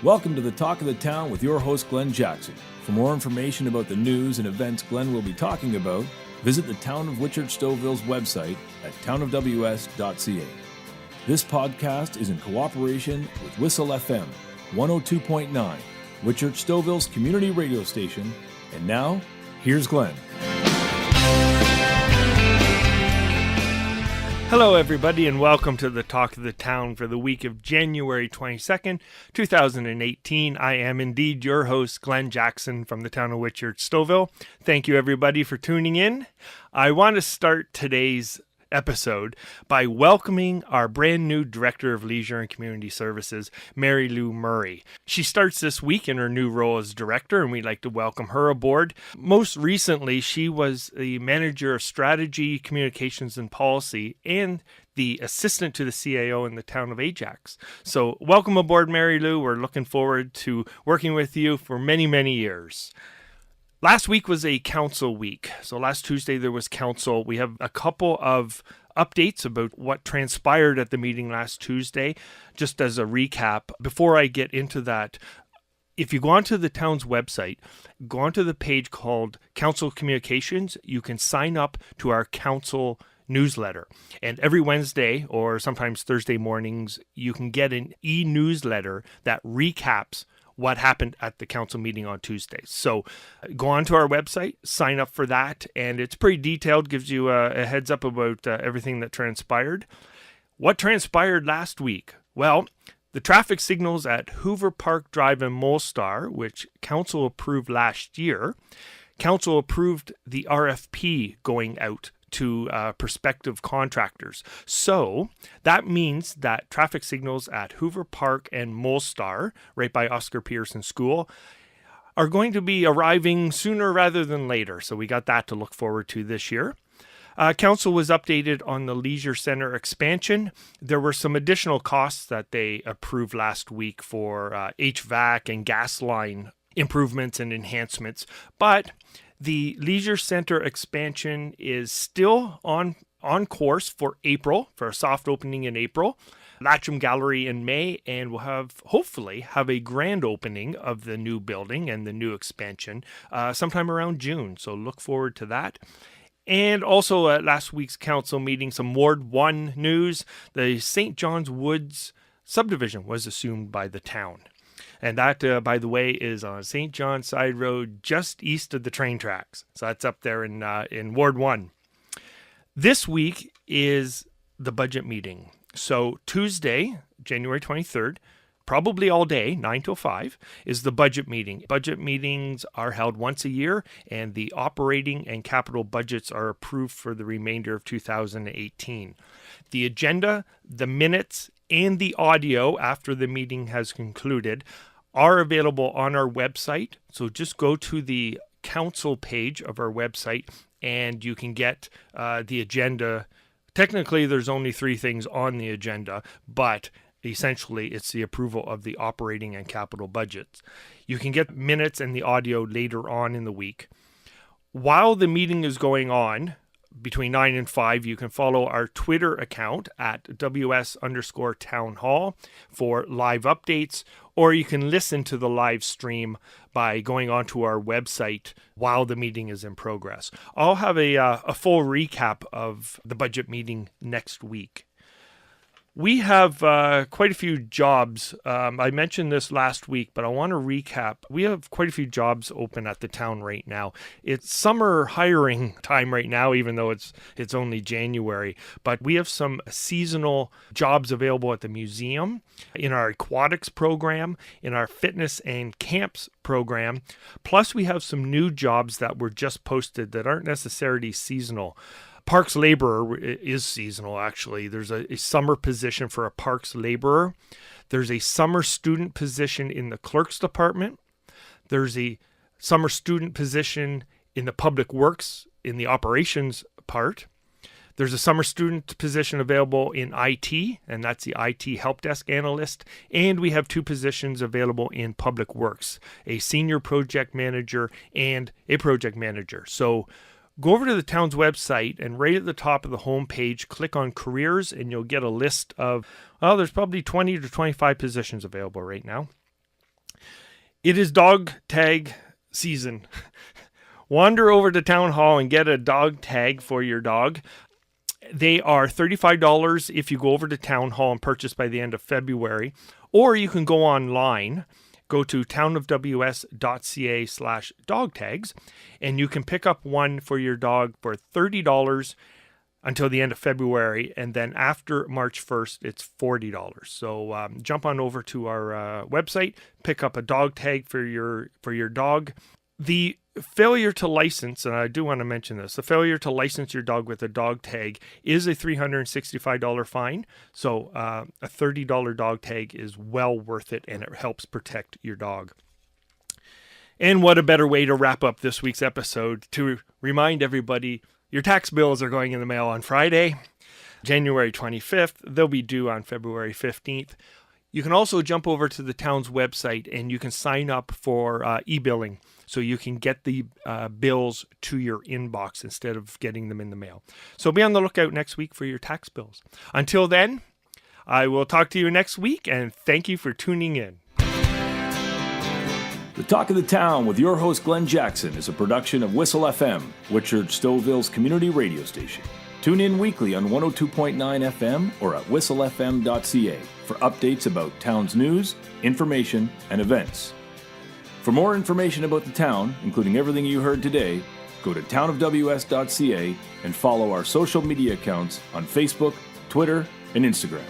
Welcome to the Talk of the Town with your host, Glenn Jackson. For more information about the news and events Glenn will be talking about, visit the Town of Whitchurch-Stouffville's website at townofws.ca. This podcast is in cooperation with Whistle FM 102.9, Whitchurch-Stouffville's community radio station. And now, here's Glenn. Hello, everybody, and welcome to the Talk of the Town for the week of January 22nd, 2018. I am indeed your host, Glenn Jackson from the town of Whitchurch-Stouffville. Thank you, everybody, for tuning in. I want to start today's episode by welcoming our brand new Director of Leisure and Community Services, Mary Lou Murray. She starts this week in her new role as Director, and we'd like to welcome her aboard. Most recently, she was the Manager of Strategy, Communications, and Policy, and the Assistant to the CAO in the town of Ajax. So welcome aboard, Mary Lou. We're looking forward to working with you for many, many years. Last week was a council week. So last Tuesday there was council. We have a couple of updates about what transpired at the meeting last Tuesday. Just as a recap, before I get into that, if you go onto the town's website, go onto the page called Council Communications, you can sign up to our council newsletter. And every Wednesday or sometimes Thursday mornings, you can get an e-newsletter that recaps what happened at the council meeting on Tuesday. So go on to our website, sign up for that, and it's pretty detailed, gives you a heads up about everything that transpired. What transpired last week? Well, the traffic signals at Hoover Park Drive and Molestar, which council approved last year, council approved the RFP going out to prospective contractors. So that means that traffic signals at Hoover Park and Molestar, right by Oscar Pearson School, are going to be arriving sooner rather than later. So we got that to look forward to this year. Council was updated on the Leisure Center expansion. There were some additional costs that they approved last week for HVAC and gas line improvements and enhancements, but the Leisure Center expansion is still on course for April, for a soft opening in April. Latcham Gallery in May, and we'll hopefully have a grand opening of the new building and the new expansion sometime around June. So look forward to that. And also at last week's council meeting, some Ward 1 news. The St. John's Woods subdivision was assumed by the town. And that, by the way, is on St. John Side Road, just east of the train tracks. So that's up there in Ward 1. This week is the budget meeting. So Tuesday, January 23rd, probably all day, 9 till 5, is the budget meeting. Budget meetings are held once a year, and the operating and capital budgets are approved for the remainder of 2018. The agenda, the minutes, and the audio after the meeting has concluded are available on our website. So just go to the council page of our website and you can get the agenda. Technically, there's only 3 things on the agenda, but essentially it's the approval of the operating and capital budgets. You can get minutes and the audio later on in the week. While the meeting is going on, between 9 and 5, you can follow our Twitter account at WS_Town Hall for live updates, or you can listen to the live stream by going onto our website while the meeting is in progress. I'll have a full recap of the budget meeting next week. We have quite a few jobs. I mentioned this last week, but I want to recap. We have quite a few jobs open at the town right now. It's summer hiring time right now, even though it's only January. But we have some seasonal jobs available at the museum, in our aquatics program, in our fitness and camps program. Plus, we have some new jobs that were just posted that aren't necessarily seasonal. Parks laborer is seasonal, actually. There's a summer position for a parks laborer. There's a summer student position in the clerk's department. There's a summer student position in the public works in the operations part. There's a summer student position available in IT, and that's the IT help desk analyst. And we have 2 positions available in public works, a senior project manager and a project manager. So go over to the town's website and right at the top of the homepage, click on careers, and you'll get a list of, there's probably 20 to 25 positions available right now. It is dog tag season. Wander over to Town Hall and get a dog tag for your dog. They are $35 if you go over to Town Hall and purchase by the end of February. Or you can go online, go to townofws.ca/dog tags, and you can pick up one for your dog for $30 until the end of February. And then after March 1st, it's $40. So jump on over to our website, pick up a dog tag for your dog. The failure to license, and I do want to mention this, the failure to license your dog with a dog tag is a $365 fine. So a $30 dog tag is well worth it, and it helps protect your dog. And what a better way to wrap up this week's episode to remind everybody your tax bills are going in the mail on Friday, January 25th. They'll be due on February 15th. You can also jump over to the town's website and you can sign up for e-billing, so you can get the bills to your inbox instead of getting them in the mail. So be on the lookout next week for your tax bills. Until then, I will talk to you next week, and thank you for tuning in. The Talk of the Town with your host Glenn Jackson is a production of Whistle FM, Whitchurch-Stouffville's community radio station. Tune in weekly on 102.9 FM or at whistlefm.ca for updates about town's news, information, and events. For more information about the town, including everything you heard today, go to townofws.ca and follow our social media accounts on Facebook, Twitter, and Instagram.